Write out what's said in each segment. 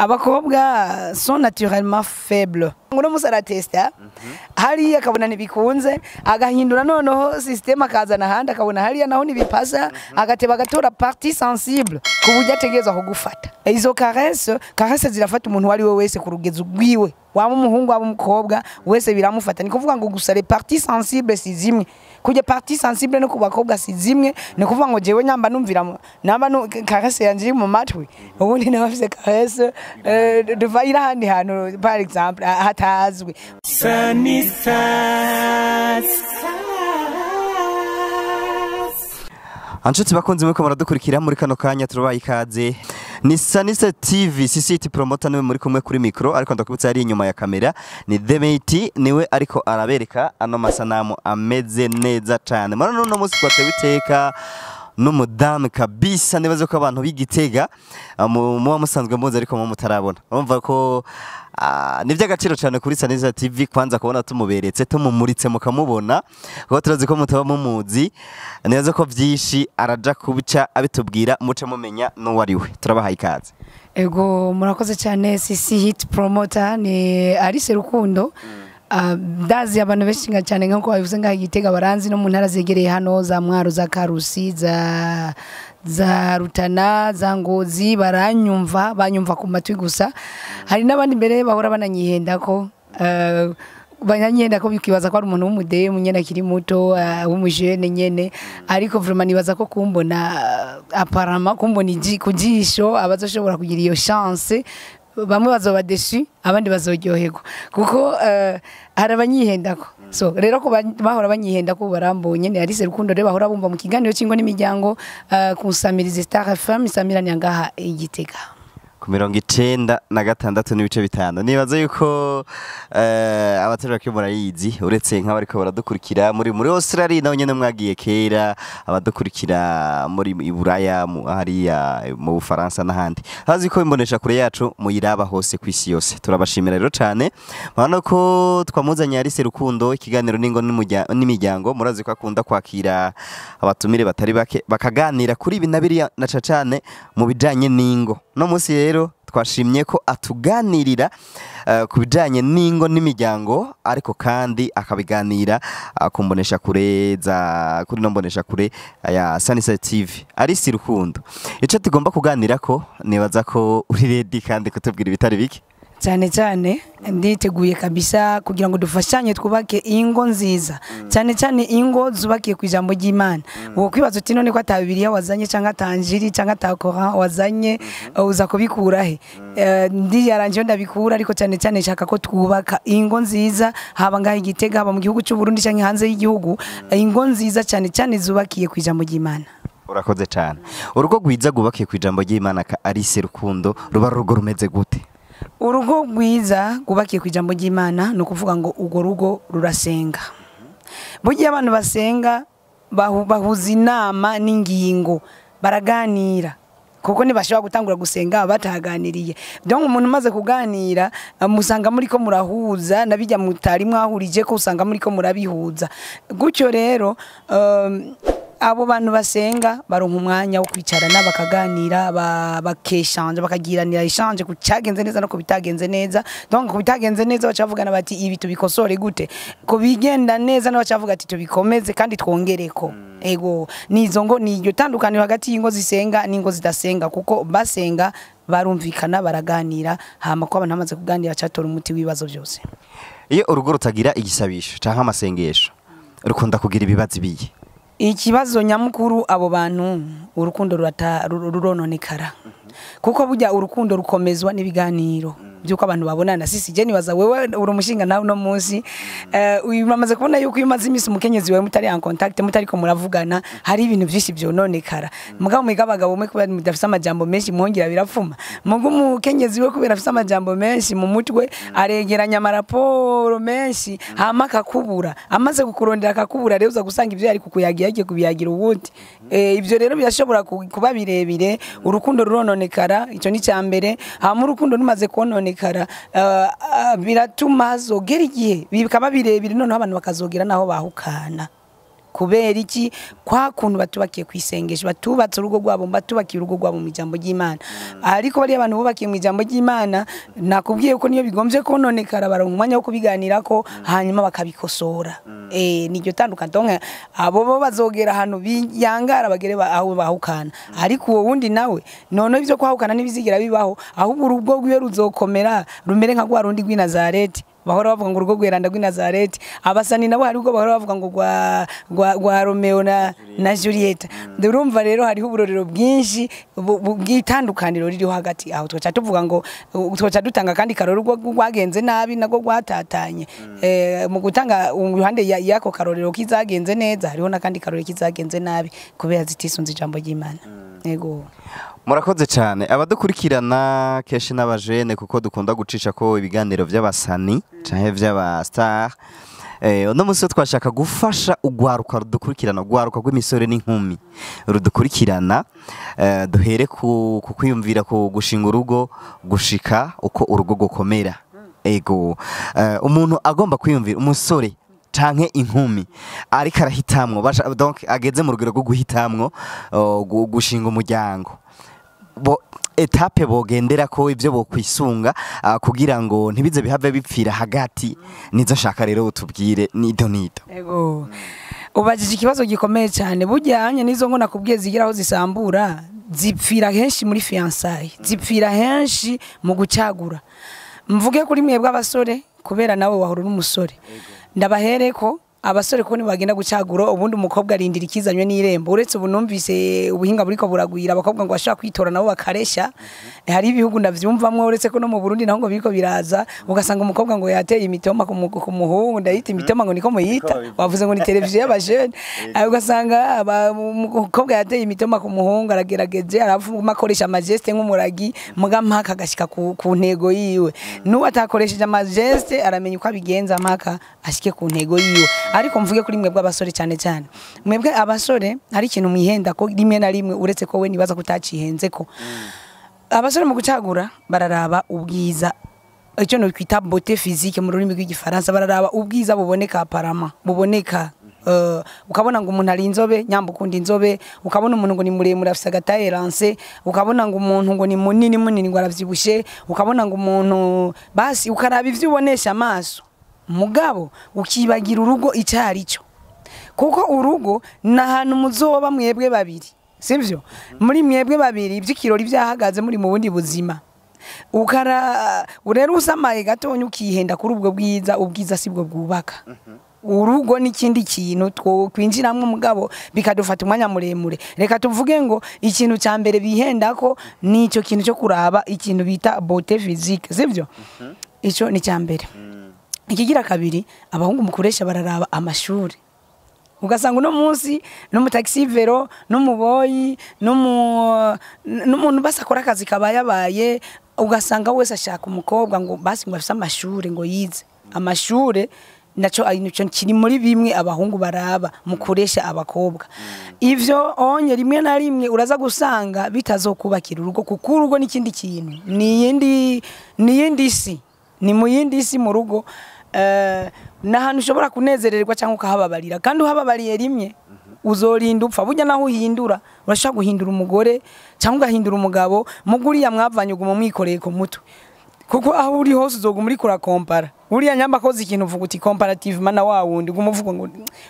abakobwa sont naturellement faibles ngono musara testa hari akabona nibikunze agahindura noneho system akazana handi akabona hari naho nibipasa agateba gatora partie sensible kuburyo ategeza kugufata izo caresse zirafata umuntu wari we wese kurugezo gwiwe waba umuhungu waba umukobwa wese biramufata ni kuvuga ngo gusa les parties sensibles si zimwe kujya partie sensible no kubakobwa si zimwe ni kuvuga ngo jewe nyamba numvira namba caresse yanje mu matwi ubundi nabafise caresse duvaira handi hano par exemple hatazwe Anshuti bakunze mwe ko muradukurikira muri kano kanya turubaye ikaze ni Sanisa TV CCT promoter niwe muri kumwe kuri micro ariko ndakubutsa ari inyuma ya kamera ni Demeti niwe ariko arabereka ano masanamu ameze neza cyane mara no munsi twatewe iteka n'umudamu kabisa nibaze ko abantu b'Igitega mu musanzwe mboze ariko mu mutarabona urumva ko ni by'agaciro cyane kuri Sanisa TV kwanza kubona tumuberetse tumumuritse mukamubona kuko turazi ko mutaba mumuzi neza ko byinshi araja kubica abitubwira muce mumenya no wariwe turabahaye ikaze ego murakoze cyane CC hit promoter ni Alice Rukundo dazi abantu benshi cyane nko babivuze ngaho Igitega baranzi no mu ntara zegereye hano za Mwaro za Karusi za Rutana za Ngozi banyumva ku matwi gusa hari nabandi mbere bahora bananyihenda ko banyanyenda ko bikibaza ko ari umuntu w'umudeyi munyena kiri muto w'umujene nyene ariko vraiment nibaza ko kumbona apparemment kumbona kujisho abazoshobora kugira iyo chance bamwe bazoba desu abandi bazoryoherwa kuko arabanyihendako so rero ko bahora banyihenda ko barambonye ni Alice Rukundo rero bahora bumva mu kiganiro cy'ingo n'imiryango kusamiriza Star FM isamiranya ngaha Igitega ku 96 n'ibice bitanu nibaza yuko abaterura ko murayizi uretse nk'abariko baradukurikira muri Australia naho nyene mwagiye kera abadukurikira muri Iburaya hariya mu Bufaransa n'ahandi hazi ko imbonesha kure yacu muyiraba hose kwisi yose turabashimira rero cyane bano ko twamuzanye Alice Rukundo ikiganiro ningo n'imiryango murazi ko akunda kwakira abatumire batari bake bakaganira kuri ibinabiri na cacane mu bijanye ningo no musi rero twashimye ko atuganirira kubijanye ningo n'imiryango ariko kandi akabiganira akumbonesha kure za kuri nombonesha kure ya Sanisa TV Alice Rukundo ico tugomba kuganira ko nibaza ko uri ready kandi kutubwira ibitari bike cyane nditeguye kabisa kugira ngo dufashanye twubake ingo nziza cyane ingo zubakiye ku ijambo ry'Imana uwo kwibaza uti none ko atabiriya wazanye cyangwa tanjiri cyangwa akoresha wazanye uza kubikura he ndi yaranje ndabikura ariko cyane shaka ko twubaka ingo nziza haba ngaho Igitega haba mu gihugu cy'u Burundi cyangwa hanze y'igihugu ingo nziza cyane zubakiye ku ijambo ry'Imana urakoze cyane urugo gwiza gubakiye ku ijambo ry'Imana ka Alice Rukundo ruba rugo rumeze gute urugo gwiza gubakiye ku ijambo ry'Imana no kuvuga ngo ugo rugo rurasenga burya abantu basenga bahuza inama n'ingingo baraganira kuko nibashobora gutangura gusenga bataganiriye donc umuntu maze kuganira musanga muri ko murahuza nabijya mutari mwahurije ko usanga muri ko murabihuza gutyo rero abo bantu basenga baronka umwanya wo kwicarana bakaganira bakeshanje bakagiranira ishanje ku cyagenze neza no ko bitagenze neza donc ko bitagenze neza bacavugana bati ibi tubikosore gute ko bigenda neza no bacavuga ati tubikomeze kandi twongereko ego nizo ngo ni iryo tandukaniro hagati y'ingo zisenga n'ingo zidasenga kuko basenga barumvikana baraganira hama ko abantu bamaze kuganira cyatora umuti w'ibibazo byose iyo urugo rutagira igisabisho cyangwa amasengesho rukunda kugira ibibazo biye ikibazo nyamukuru abo bantu urukundo rurononekara kuko burya urukundo rukomezwa n'ibiganiro byuko abantu babonana sisi je nibaza wewe uri umushinga nawe no munsi uramaze kubona yuko imaze imisi umukenyezi wewe mutari en contact mutari ko muravugana hari ibintu byinshi byononekara mugabo mwigabagabo mwe kubera mudafisa amajambo menshi muhongira birapfuma mugo umukenyezi we kubera afisa amajambo menshi mu mutwe aregeranya amaraporo menshi hama kakubura amaze kukurondera kakubura rero uza gusanga ibyo yari kukuyagira yagiye kubiyagira ubundi ibyo rero birashobora kuba birebire urukundo rurononekara icyo ni cyambere hama urukundo rumaze kononekara biratuma zogera igihe bikaba birebire none abantu bakazogera naho bahukana kubera iki kwa kuntu batubakiye kwisengesha batubatse urugo rwabo batubakiye urugo rwabo mu ijambo ry'Imana ariko bari abantu bubakiye mu ijambo ry'Imana nakubwiye ko niyo bigombye kononekara baronka umwanya wo kubiganirako hanyuma bakabikosora niryo tandukanye donc abo bo bazogera hano biyangara bagere aho bahukana ariko uwo wundi nawe none ivyo kwahukana nibizigira bibaho ahubwo urugo rwiwe ruzokomera rumere nka rwa rundi rw'Inazareti bahora bavuga ngo urugo rweranda rw'Inazareti abasani nabo hari ubwo bahora bavuga ngo rwa Romeo na Julieta ndurumva rero hariho uburorero bwinshi bw'itandukaniro ririho hagati aho twaca tuvuga ngo twaca dutanga kandi karoro rwagenze nabi nago rwatatanye mu gutanga uruhande yako karorero kizagenze neza hariho na kandi karoro kizagenze nabi kubera zitisunze ijambo ry'Imana yego murakoze cyane abadukurikirana keshi n'abajene kuko dukunda gucisha ko ibiganiro by'abasani canke by'abastar uno munsi twashaka gufasha ugwaruka rudukurikirana ugwaruka rw'imisore n'inkumi rudukurikirana duhere ku kwiyumvira ku gushinga urugo gushika uko urugo gukomera ego umuntu agomba kwiyumvira umusore canke inkumi ariko arahitamwo donc ageze mu rugero rwo guhitamwo gushinga umuryango etape bogendera ko ivyo bokwisunga kugira ngo ntibize bihave bipfira hagati nizo shaka rero utubwire nido ego ubajije ikibazo gikomeye cyane bujyanye nizo ngo nakubwiye zigiraho zisambura zipfira henshi muri fiançailles zipfira henshi mu gucagura mvuge kuri mwebwe abasore kubera nawe wahora n'umusore ndabahereko abasore ko ni bagenda gucagura ubundi umukobwa arindira ikizanywe n'irembo uretse ubunumvise ubuhinga buriko buragwira abakobwa ngo bashaka kwitora nabo bakaresha hari ibihugu ndavyumvamwe uretse ko no mu Burundi naho ngo biriko biraza ugasanga umukobwa ngo yateye imitoma ku muhungu ndayita imitoma ngo niko muyita wavuze ngo ni televiziyo y'abajene ugasanga umukobwa yateye imitoma ku muhungu aragerageje aravuma akoresha amageste nk'umuragi muga mpaka agashika ku ntego yiwe n'uwo atakoresheje amageste aramenya uko abigenza mpaka ashike ku ntego yiwe ariko mvuge kuri mwebwe abasore cyane cyane mwebwe abasore hari ikintu mwihenda ko rimwe na rimwe uretse ko we nibaza kutacihenze ko abasore mu gucagura bararaba ubwiza icyo no kwita beauté physique mu rurimi rw'igifaransa bararaba ubwiza buboneka aparama buboneka ukabona ngo umuntu ari inzobe nyambukunda inzobe ukabona umuntu ngo ni muremure afise agataye lance ukabona ngo umuntu ngo ni munini ngo aravyibushe ukabona ngo umuntu basi ukaraba ivyo ubonesha amaso mugabo ukibagira urugo icyari cyo kuko urugo nahantu muzoba mwebwe babiri sivyo muri mwebwe babiri ivy'ikirori byahagaze muri mu bundi buzima urero usamaye gatonye ukihenda kuri ubwo ubwiza sibwo bwubaka urugo n'ikindi kintu twinjiramwe mugabo bikadufata umwanya muremure reka tuvuge ngo ikintu cya mbere bihenda ko nico kintu cyo kuraba ikintu bita beauté physique sivyo ico ni cya mbere ikigira kabiri abahungu mukoresha bararaba amashuri ugasanga uno munsi no mu taxi vero no mu boyi n'umuntu basakora akazi kabaye ugasanga wese ashaka umukobwa ngo basi ngo afise amashuri ngo yize amashuri naco ayinyo kiri muri bimwe abahungu baraba mukoresha abakobwa ivyo onye rimwe na rimwe uraza gusanga bitazokubakira urugo kuko urugo n'ikindi kintu niyindi si ni mu yindi si mu rugo nahantu ushobora kunezererwa cyangwa ukahababarira kandi uhababariye rimwe uzorinda upfa burya naho uhindura urashaka guhindura umugore cyangwa ugahindura umugabo muguriya mwavanye uguma mwikoreye ku mutwe kuko aho uri hose uzoguma uri kurakompara uriya nyamba koze ikintu uvuga uti comparative mana wa wundi gumuvuga ngo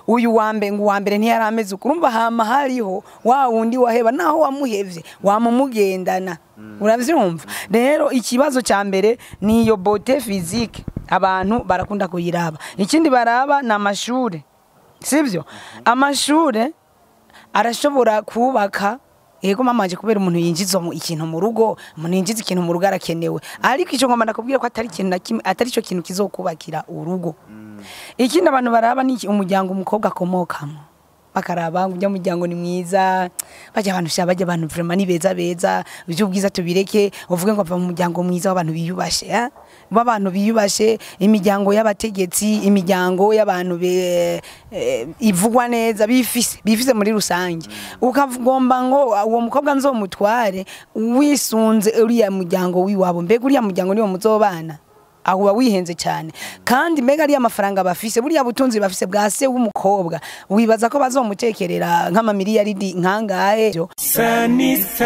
uyu wambere ntiyari ameze ukurumva hama hariho wa wundi waheba naho wamuhevye wamumugendana uravyumva rero ikibazo cya mbere ni iyo beauté physique abantu barakunda kuyiraba ikindi baraba na amashure sivyo amashure arashobora kubaka yego mamanje kubera umuntu yinjiza mu ikintu mu rugo umuntu yinjiza ikintu mu rugo arakenewe ariko ico ngoma ndakubwira ko atari ikintu atari cyo kintu kizokubakira urugo ikindi abantu baraba ni umuryango umukobwa akomokamo bakaraba ngo umuryango ni mwiza bajya abantu vraiment ni beza by'ubwiza tubireke uvuge ngo ava mu muryango mwiza w'abantu biyubashe abantu biyubashe imiryango y'abategetsi imiryango y'abantu ivugwa neza bifise muri rusange ukagomba ngo uwo mukobwa nzomutware wisunze uriya muryango wiwabo mbega uriya muryango niwo muzobana aho wihenze cyane kandi mbega ari amafaranga bafise buriya butunzi bafise bwa se w'umukobwa wibaza ko bazomutekerera nk'amamiliyaridi nkangahe Sanisas